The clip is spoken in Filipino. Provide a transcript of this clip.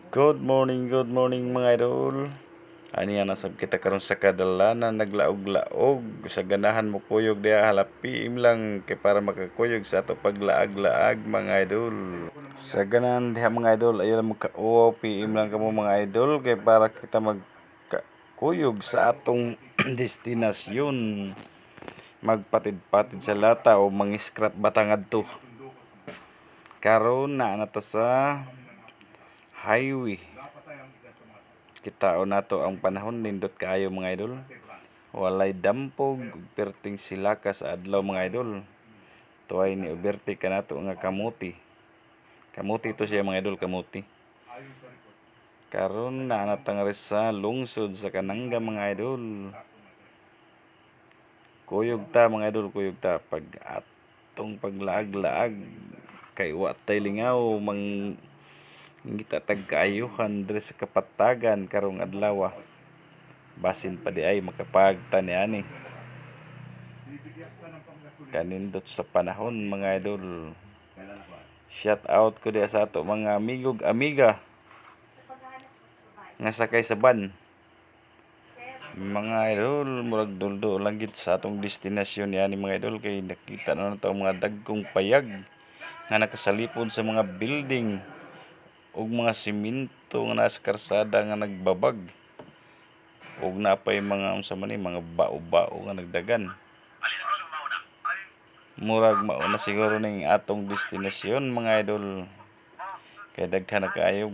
Good morning mga idol. Ani nasab kita karon sa kadalanan naglaog-laog sa ganahan mo kuyog diha halapiim lang kay para makakuyog sa ato paglaag-laag mga idol. Sa ganahan diha mga idol ayo mo ka piim lang kamo mga idol kay para kita magkuyog sa atong destinasyon. Magpatid-patid sa lata o mangiskrap batang adto. Karon na ta sa highway. Kitaon nato ang panahon nindot kaayo mga idol. Walay dampog perting silaka sa adlaw mga idol. Tuway ni uberte kanato nga kamuti. Kamuti to siya mga idol, kamuti. Karon na natang sa lungsod sa Kananga mga idol. Kuyog ta mga idol, kuyog ta pag atong paglaag-laag kay wa tay lingaw ngita tag kaayuhan diri sa kapatagan karong adlaw. Basin pa di ay makapagtani ani. Kanindot sa panahon mga idol. Shout out ko diya sa ato mga amigog amiga nga sakay sa van. Mga idol, murag duldo lang gid sa atong destinasyon yani mga idol kay nakita na nato ang mga dagkong payag nga nakasalipod sa mga building ug mga semento nga nasa karsada nga nagbabag. Ug napay mga unsa man ni mga bao-bao nga nagdagan. Murag mao na siguro ning atong destinasyon mga idol. Kay daghan na kaayo